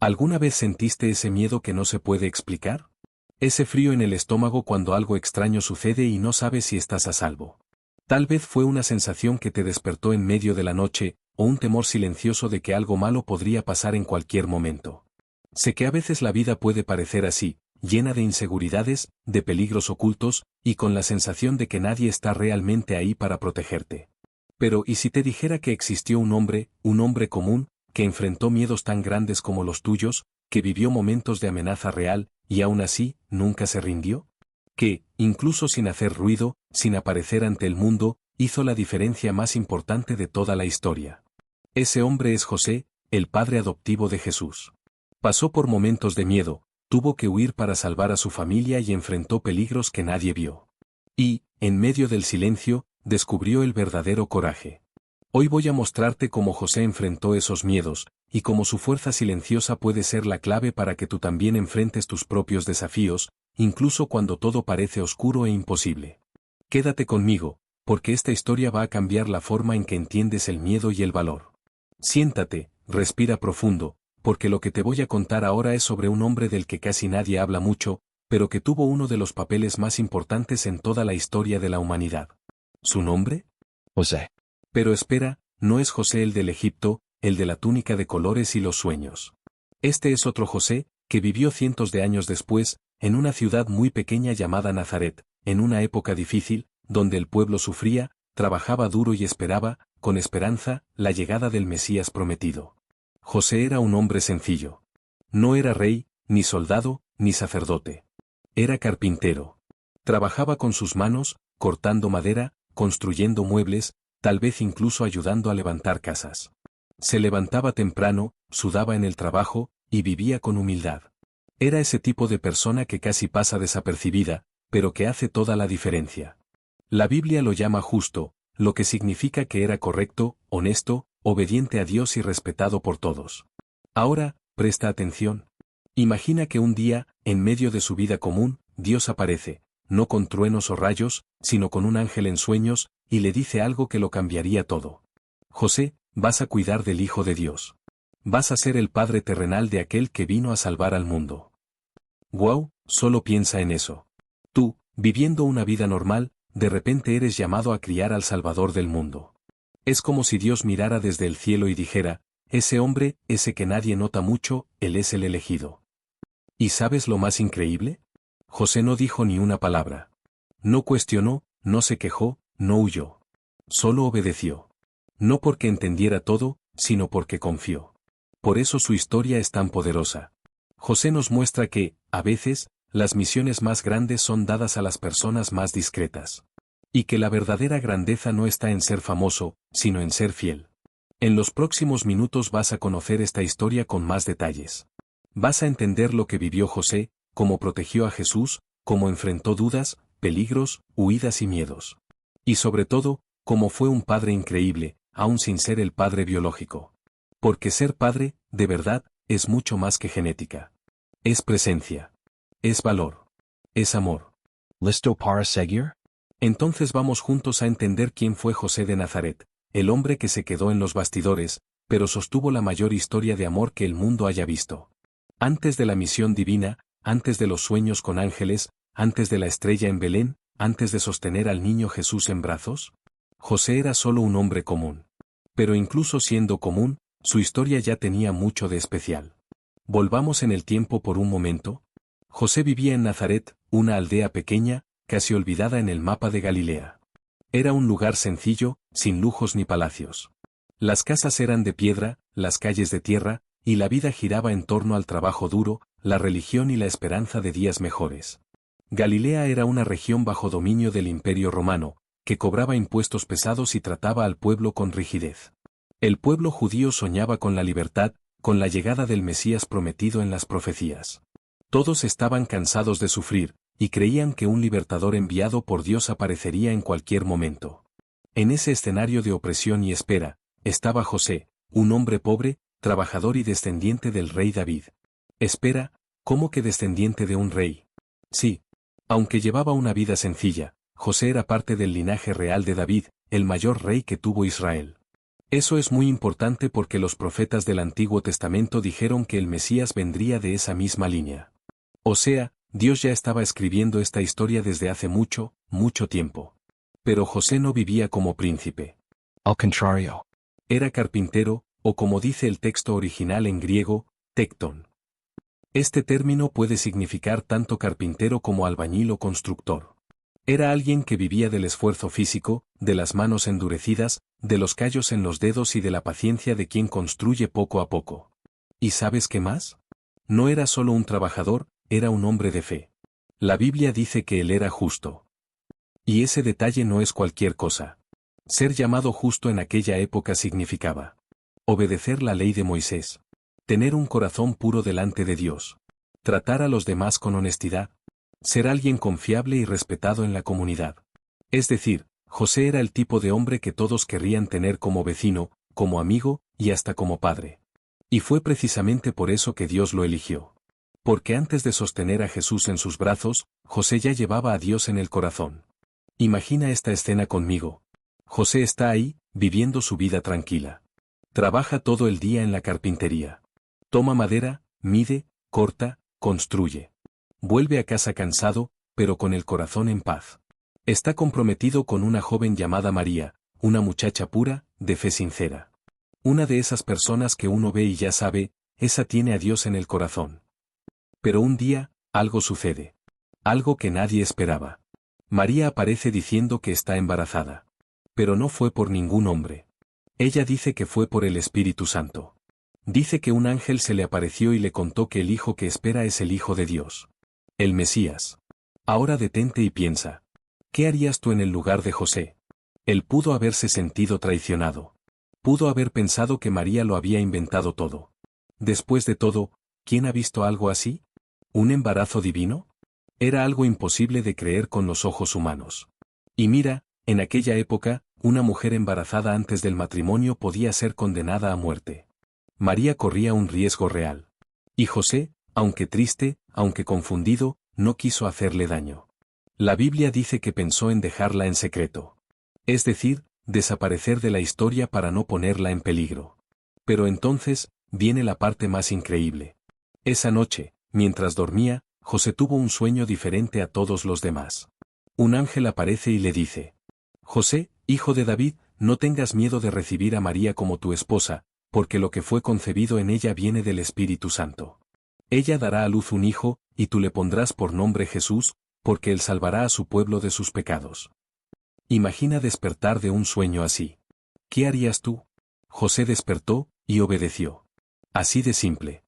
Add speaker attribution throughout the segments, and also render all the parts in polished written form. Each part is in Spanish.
Speaker 1: ¿Alguna vez sentiste ese miedo que no se puede explicar? Ese frío en el estómago cuando algo extraño sucede y no sabes si estás a salvo. Tal vez fue una sensación que te despertó en medio de la noche, o un temor silencioso de que algo malo podría pasar en cualquier momento. Sé que a veces la vida puede parecer así, llena de inseguridades, de peligros ocultos, y con la sensación de que nadie está realmente ahí para protegerte. Pero ¿y si te dijera que existió un hombre común, que enfrentó miedos tan grandes como los tuyos, que vivió momentos de amenaza real, y aún así, nunca se rindió? Que, incluso sin hacer ruido, sin aparecer ante el mundo, hizo la diferencia más importante de toda la historia. Ese hombre es José, el padre adoptivo de Jesús. Pasó por momentos de miedo, tuvo que huir para salvar a su familia y enfrentó peligros que nadie vio. Y, en medio del silencio, descubrió el verdadero coraje. Hoy voy a mostrarte cómo José enfrentó esos miedos, y cómo su fuerza silenciosa puede ser la clave para que tú también enfrentes tus propios desafíos, incluso cuando todo parece oscuro e imposible. Quédate conmigo, porque esta historia va a cambiar la forma en que entiendes el miedo y el valor. Siéntate, respira profundo, porque lo que te voy a contar ahora es sobre un hombre del que casi nadie habla mucho, pero que tuvo uno de los papeles más importantes en toda la historia de la humanidad. ¿Su nombre?
Speaker 2: José.
Speaker 1: Pero espera, no es José el del Egipto, el de la túnica de colores y los sueños. Este es otro José, que vivió cientos de años después, en una ciudad muy pequeña llamada Nazaret, en una época difícil, donde el pueblo sufría, trabajaba duro y esperaba, con esperanza, la llegada del Mesías prometido. José era un hombre sencillo. No era rey, ni soldado, ni sacerdote. Era carpintero. Trabajaba con sus manos, cortando madera, construyendo muebles, tal vez incluso ayudando a levantar casas. Se levantaba temprano, sudaba en el trabajo, y vivía con humildad. Era ese tipo de persona que casi pasa desapercibida, pero que hace toda la diferencia. La Biblia lo llama justo, lo que significa que era correcto, honesto, obediente a Dios y respetado por todos. Ahora, presta atención. Imagina que un día, en medio de su vida común, Dios aparece, no con truenos o rayos, sino con un ángel en sueños, y le dice algo que lo cambiaría todo. José, vas a cuidar del Hijo de Dios. Vas a ser el padre terrenal de aquel que vino a salvar al mundo. ¡Guau! Solo piensa en eso. Tú, viviendo una vida normal, de repente eres llamado a criar al Salvador del mundo. Es como si Dios mirara desde el cielo y dijera, ese hombre, ese que nadie nota mucho, él es el elegido. ¿Y sabes lo más increíble? José no dijo ni una palabra. No cuestionó, no se quejó, no huyó. Solo obedeció. No porque entendiera todo, sino porque confió. Por eso su historia es tan poderosa. José nos muestra que, a veces, las misiones más grandes son dadas a las personas más discretas. Y que la verdadera grandeza no está en ser famoso, sino en ser fiel. En los próximos minutos vas a conocer esta historia con más detalles. Vas a entender lo que vivió José, cómo protegió a Jesús, cómo enfrentó dudas, peligros, huidas y miedos. Y sobre todo, cómo fue un padre increíble, aun sin ser el padre biológico. Porque ser padre, de verdad, es mucho más que genética. Es presencia. Es valor. Es amor.
Speaker 2: ¿Listo para seguir?
Speaker 1: Entonces vamos juntos a entender quién fue José de Nazaret, el hombre que se quedó en los bastidores, pero sostuvo la mayor historia de amor que el mundo haya visto. Antes de la misión divina, antes de los sueños con ángeles, antes de la estrella en Belén, antes de sostener al niño Jesús en brazos, José era solo un hombre común. Pero incluso siendo común, su historia ya tenía mucho de especial. Volvamos en el tiempo por un momento. José vivía en Nazaret, una aldea pequeña, casi olvidada en el mapa de Galilea. Era un lugar sencillo, sin lujos ni palacios. Las casas eran de piedra, las calles de tierra, y la vida giraba en torno al trabajo duro, la religión y la esperanza de días mejores. Galilea era una región bajo dominio del Imperio Romano, que cobraba impuestos pesados y trataba al pueblo con rigidez. El pueblo judío soñaba con la libertad, con la llegada del Mesías prometido en las profecías. Todos estaban cansados de sufrir, y creían que un libertador enviado por Dios aparecería en cualquier momento. En ese escenario de opresión y espera, estaba José, un hombre pobre, trabajador y descendiente del rey David. Espera, ¿cómo que descendiente de un rey? Sí. Aunque llevaba una vida sencilla, José era parte del linaje real de David, el mayor rey que tuvo Israel. Eso es muy importante porque los profetas del Antiguo Testamento dijeron que el Mesías vendría de esa misma línea. O sea, Dios ya estaba escribiendo esta historia desde hace mucho, mucho tiempo. Pero José no vivía como príncipe.
Speaker 2: Al contrario.
Speaker 1: Era carpintero, o como dice el texto original en griego, tecton. Este término puede significar tanto carpintero como albañil o constructor. Era alguien que vivía del esfuerzo físico, de las manos endurecidas, de los callos en los dedos y de la paciencia de quien construye poco a poco. ¿Y sabes qué más? No era solo un trabajador, era un hombre de fe. La Biblia dice que él era justo. Y ese detalle no es cualquier cosa. Ser llamado justo en aquella época significaba obedecer la ley de Moisés, tener un corazón puro delante de Dios, tratar a los demás con honestidad, ser alguien confiable y respetado en la comunidad. Es decir, José era el tipo de hombre que todos querrían tener como vecino, como amigo y hasta como padre. Y fue precisamente por eso que Dios lo eligió. Porque antes de sostener a Jesús en sus brazos, José ya llevaba a Dios en el corazón. Imagina esta escena conmigo. José está ahí, viviendo su vida tranquila. Trabaja todo el día en la carpintería. Toma madera, mide, corta, construye. Vuelve a casa cansado, pero con el corazón en paz. Está comprometido con una joven llamada María, una muchacha pura, de fe sincera. Una de esas personas que uno ve y ya sabe, esa tiene a Dios en el corazón. Pero un día, algo sucede. Algo que nadie esperaba. María aparece diciendo que está embarazada. Pero no fue por ningún hombre. Ella dice que fue por el Espíritu Santo. Dice que un ángel se le apareció y le contó que el hijo que espera es el Hijo de Dios. El Mesías. Ahora detente y piensa. ¿Qué harías tú en el lugar de José? Él pudo haberse sentido traicionado. Pudo haber pensado que María lo había inventado todo. Después de todo, ¿quién ha visto algo así? ¿Un embarazo divino? Era algo imposible de creer con los ojos humanos. Y mira, en aquella época, una mujer embarazada antes del matrimonio podía ser condenada a muerte. María corría un riesgo real. Y José, aunque triste, aunque confundido, no quiso hacerle daño. La Biblia dice que pensó en dejarla en secreto. Es decir, desaparecer de la historia para no ponerla en peligro. Pero entonces, viene la parte más increíble. Esa noche, mientras dormía, José tuvo un sueño diferente a todos los demás. Un ángel aparece y le dice: José, hijo de David, no tengas miedo de recibir a María como tu esposa, porque lo que fue concebido en ella viene del Espíritu Santo. Ella dará a luz un hijo, y tú le pondrás por nombre Jesús, porque él salvará a su pueblo de sus pecados. Imagina despertar de un sueño así. ¿Qué harías tú? José despertó, y obedeció. Así de simple.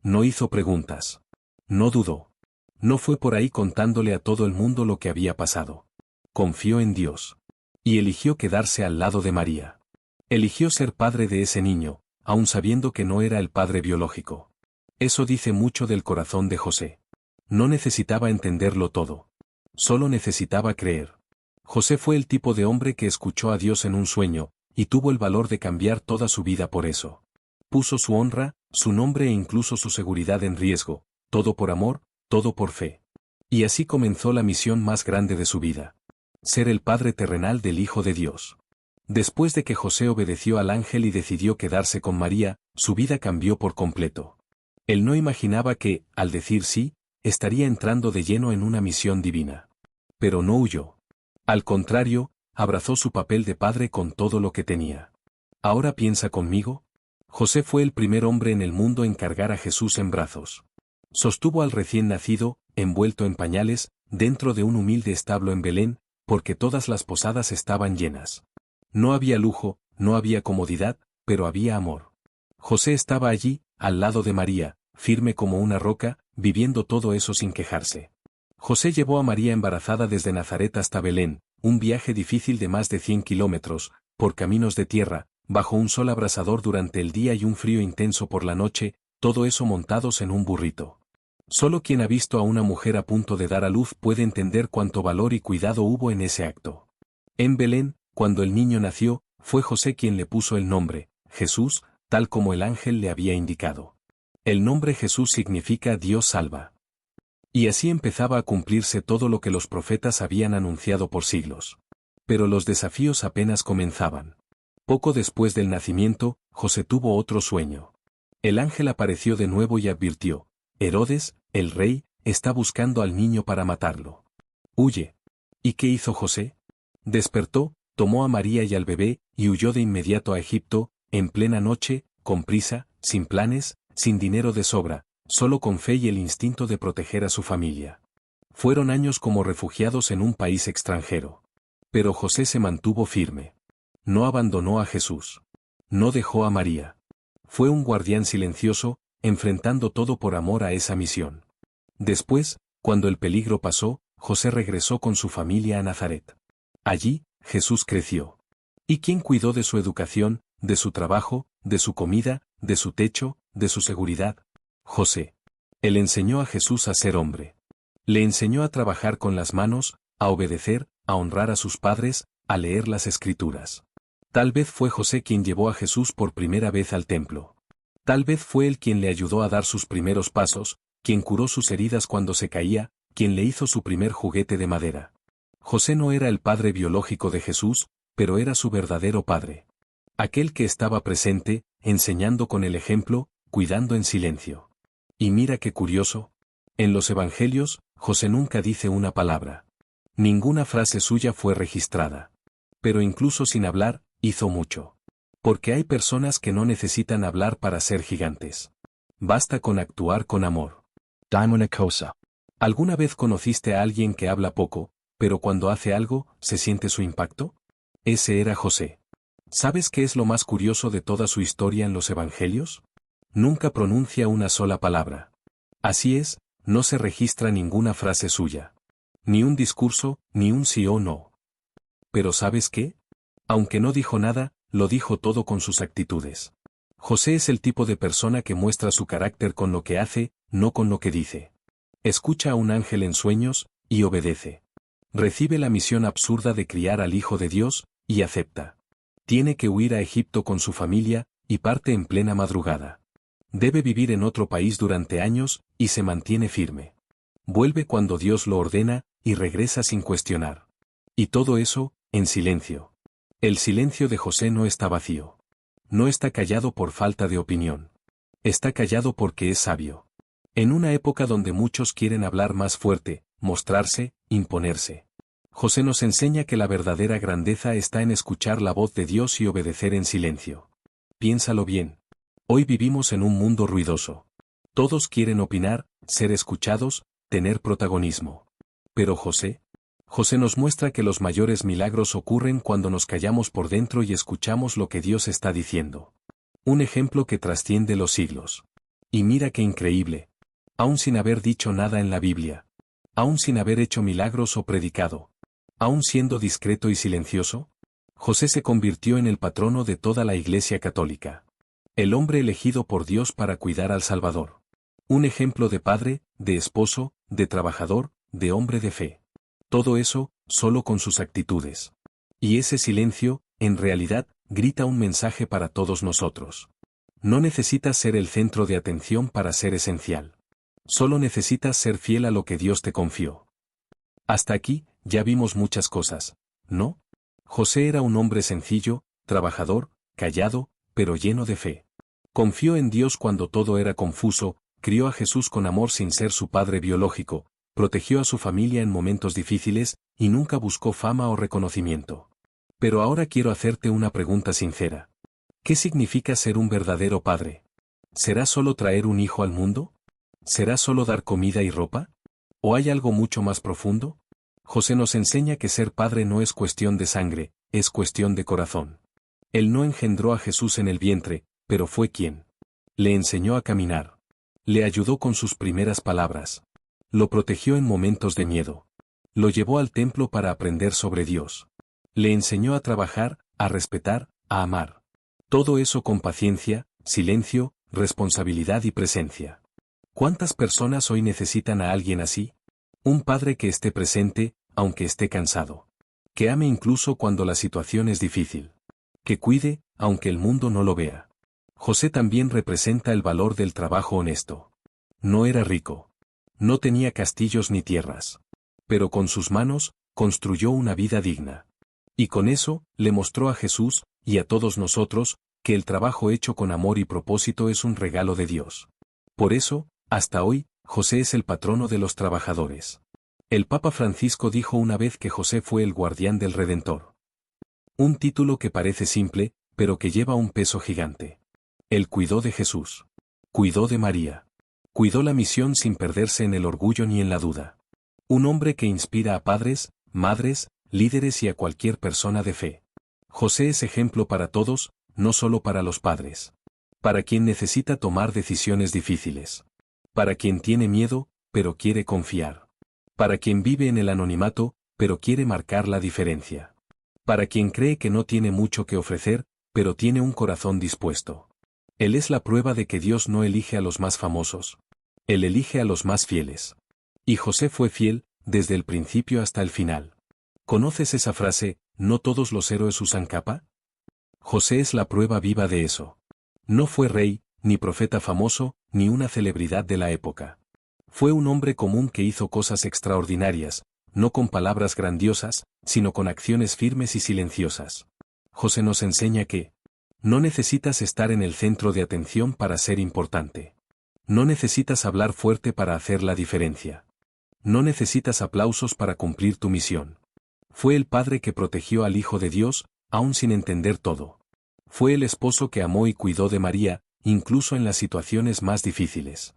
Speaker 1: No hizo preguntas. No dudó. No fue por ahí contándole a todo el mundo lo que había pasado. Confió en Dios. Y eligió quedarse al lado de María. Eligió ser padre de ese niño, aun sabiendo que no era el padre biológico. Eso dice mucho del corazón de José. No necesitaba entenderlo todo. Solo necesitaba creer. José fue el tipo de hombre que escuchó a Dios en un sueño, y tuvo el valor de cambiar toda su vida por eso. Puso su honra, su nombre e incluso su seguridad en riesgo, todo por amor, todo por fe. Y así comenzó la misión más grande de su vida. Ser el padre terrenal del Hijo de Dios. Después de que José obedeció al ángel y decidió quedarse con María, su vida cambió por completo. Él no imaginaba que, al decir sí, estaría entrando de lleno en una misión divina. Pero no huyó. Al contrario, abrazó su papel de padre con todo lo que tenía. ¿Ahora piensa conmigo? José fue el primer hombre en el mundo en cargar a Jesús en brazos. Sostuvo al recién nacido, envuelto en pañales, dentro de un humilde establo en Belén, porque todas las posadas estaban llenas. No había lujo, no había comodidad, pero había amor. José estaba allí, al lado de María, firme como una roca, viviendo todo eso sin quejarse. José llevó a María embarazada desde Nazaret hasta Belén, un viaje difícil de más de 100 kilómetros, por caminos de tierra, bajo un sol abrasador durante el día y un frío intenso por la noche, todo eso montados en un burrito. Solo quien ha visto a una mujer a punto de dar a luz puede entender cuánto valor y cuidado hubo en ese acto. En Belén, cuando el niño nació, fue José quien le puso el nombre, Jesús, tal como el ángel le había indicado. El nombre Jesús significa Dios salva. Y así empezaba a cumplirse todo lo que los profetas habían anunciado por siglos. Pero los desafíos apenas comenzaban. Poco después del nacimiento, José tuvo otro sueño. El ángel apareció de nuevo y advirtió: Herodes, el rey, está buscando al niño para matarlo. Huye. ¿Y qué hizo José? Despertó, tomó a María y al bebé, y huyó de inmediato a Egipto, en plena noche, con prisa, sin planes, sin dinero de sobra, solo con fe y el instinto de proteger a su familia. Fueron años como refugiados en un país extranjero. Pero José se mantuvo firme. No abandonó a Jesús. No dejó a María. Fue un guardián silencioso, enfrentando todo por amor a esa misión. Después, cuando el peligro pasó, José regresó con su familia a Nazaret. Allí, Jesús creció. ¿Y quién cuidó de su educación, de su trabajo, de su comida, de su techo, de su seguridad? José. Él enseñó a Jesús a ser hombre. Le enseñó a trabajar con las manos, a obedecer, a honrar a sus padres, a leer las Escrituras. Tal vez fue José quien llevó a Jesús por primera vez al templo. Tal vez fue él quien le ayudó a dar sus primeros pasos, quien curó sus heridas cuando se caía, quien le hizo su primer juguete de madera. José no era el padre biológico de Jesús, pero era su verdadero padre. Aquel que estaba presente, enseñando con el ejemplo, cuidando en silencio. Y mira qué curioso. En los evangelios, José nunca dice una palabra. Ninguna frase suya fue registrada. Pero incluso sin hablar, hizo mucho. Porque hay personas que no necesitan hablar para ser gigantes. Basta con actuar con amor.
Speaker 2: Dime una cosa.
Speaker 1: ¿Alguna vez conociste a alguien que habla poco, pero cuando hace algo, se siente su impacto? Ese era José. ¿Sabes qué es lo más curioso de toda su historia en los evangelios? Nunca pronuncia una sola palabra. Así es, no se registra ninguna frase suya. Ni un discurso, ni un sí o no. Pero ¿sabes qué? Aunque no dijo nada, lo dijo todo con sus actitudes. José es el tipo de persona que muestra su carácter con lo que hace, no con lo que dice. Escucha a un ángel en sueños, y obedece. Recibe la misión absurda de criar al Hijo de Dios, y acepta. Tiene que huir a Egipto con su familia, y parte en plena madrugada. Debe vivir en otro país durante años, y se mantiene firme. Vuelve cuando Dios lo ordena, y regresa sin cuestionar. Y todo eso, en silencio. El silencio de José no está vacío. No está callado por falta de opinión. Está callado porque es sabio. En una época donde muchos quieren hablar más fuerte, mostrarse, imponerse. José nos enseña que la verdadera grandeza está en escuchar la voz de Dios y obedecer en silencio. Piénsalo bien. Hoy vivimos en un mundo ruidoso. Todos quieren opinar, ser escuchados, tener protagonismo. Pero José nos muestra que los mayores milagros ocurren cuando nos callamos por dentro y escuchamos lo que Dios está diciendo. Un ejemplo que trasciende los siglos. Y mira qué increíble. Aún sin haber dicho nada en la Biblia. Aún sin haber hecho milagros o predicado. Aún siendo discreto y silencioso, José se convirtió en el patrono de toda la Iglesia católica. El hombre elegido por Dios para cuidar al Salvador. Un ejemplo de padre, de esposo, de trabajador, de hombre de fe. Todo eso, solo con sus actitudes. Y ese silencio, en realidad, grita un mensaje para todos nosotros. No necesitas ser el centro de atención para ser esencial. Solo necesitas ser fiel a lo que Dios te confió. Hasta aquí, ya vimos muchas cosas, ¿no? José era un hombre sencillo, trabajador, callado, pero lleno de fe. Confió en Dios cuando todo era confuso, crió a Jesús con amor sin ser su padre biológico, protegió a su familia en momentos difíciles, y nunca buscó fama o reconocimiento. Pero ahora quiero hacerte una pregunta sincera. ¿Qué significa ser un verdadero padre? ¿Será solo traer un hijo al mundo? ¿Será solo dar comida y ropa? ¿O hay algo mucho más profundo? José nos enseña que ser padre no es cuestión de sangre, es cuestión de corazón. Él no engendró a Jesús en el vientre, pero fue quien le enseñó a caminar. Le ayudó con sus primeras palabras. Lo protegió en momentos de miedo. Lo llevó al templo para aprender sobre Dios. Le enseñó a trabajar, a respetar, a amar. Todo eso con paciencia, silencio, responsabilidad y presencia. ¿Cuántas personas hoy necesitan a alguien así? Un padre que esté presente, aunque esté cansado. Que ame incluso cuando la situación es difícil. Que cuide, aunque el mundo no lo vea. José también representa el valor del trabajo honesto. No era rico. No tenía castillos ni tierras. Pero con sus manos, construyó una vida digna. Y con eso, le mostró a Jesús, y a todos nosotros, que el trabajo hecho con amor y propósito es un regalo de Dios. Por eso, hasta hoy, José es el patrono de los trabajadores. El Papa Francisco dijo una vez que José fue el guardián del Redentor. Un título que parece simple, pero que lleva un peso gigante. Él cuidó de Jesús. Cuidó de María. Cuidó la misión sin perderse en el orgullo ni en la duda. Un hombre que inspira a padres, madres, líderes y a cualquier persona de fe. José es ejemplo para todos, no solo para los padres. Para quien necesita tomar decisiones difíciles. Para quien tiene miedo, pero quiere confiar. Para quien vive en el anonimato, pero quiere marcar la diferencia. Para quien cree que no tiene mucho que ofrecer, pero tiene un corazón dispuesto. Él es la prueba de que Dios no elige a los más famosos. Él elige a los más fieles. Y José fue fiel, desde el principio hasta el final. ¿Conoces esa frase, no todos los héroes usan capa? José es la prueba viva de eso. No fue rey, ni profeta famoso, ni una celebridad de la época. Fue un hombre común que hizo cosas extraordinarias, no con palabras grandiosas, sino con acciones firmes y silenciosas. José nos enseña que no necesitas estar en el centro de atención para ser importante. No necesitas hablar fuerte para hacer la diferencia. No necesitas aplausos para cumplir tu misión. Fue el padre que protegió al Hijo de Dios, aún sin entender todo. Fue el esposo que amó y cuidó de María, incluso en las situaciones más difíciles.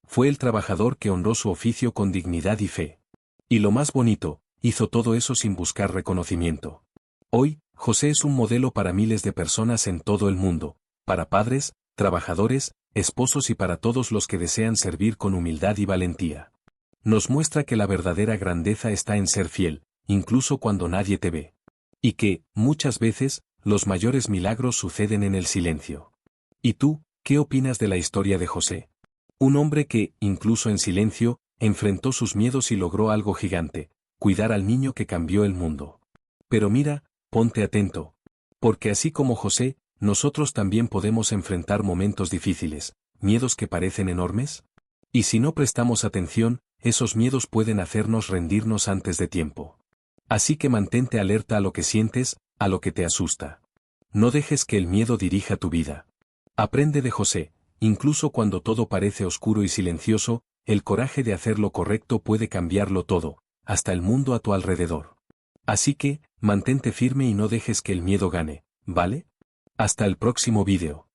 Speaker 1: Fue el trabajador que honró su oficio con dignidad y fe. Y lo más bonito, hizo todo eso sin buscar reconocimiento. Hoy, José es un modelo para miles de personas en todo el mundo, para padres, trabajadores, esposos y para todos los que desean servir con humildad y valentía. Nos muestra que la verdadera grandeza está en ser fiel, incluso cuando nadie te ve. Y que, muchas veces, los mayores milagros suceden en el silencio. ¿Y tú, qué opinas de la historia de José? Un hombre que, incluso en silencio, enfrentó sus miedos y logró algo gigante, cuidar al niño que cambió el mundo. Pero mira, ponte atento. Porque así como José, nosotros también podemos enfrentar momentos difíciles, miedos que parecen enormes. Y si no prestamos atención, esos miedos pueden hacernos rendirnos antes de tiempo. Así que mantente alerta a lo que sientes, a lo que te asusta. No dejes que el miedo dirija tu vida. Aprende de José, incluso cuando todo parece oscuro y silencioso, el coraje de hacer lo correcto puede cambiarlo todo, hasta el mundo a tu alrededor. Así que, mantente firme y no dejes que el miedo gane, ¿vale? Hasta el próximo vídeo.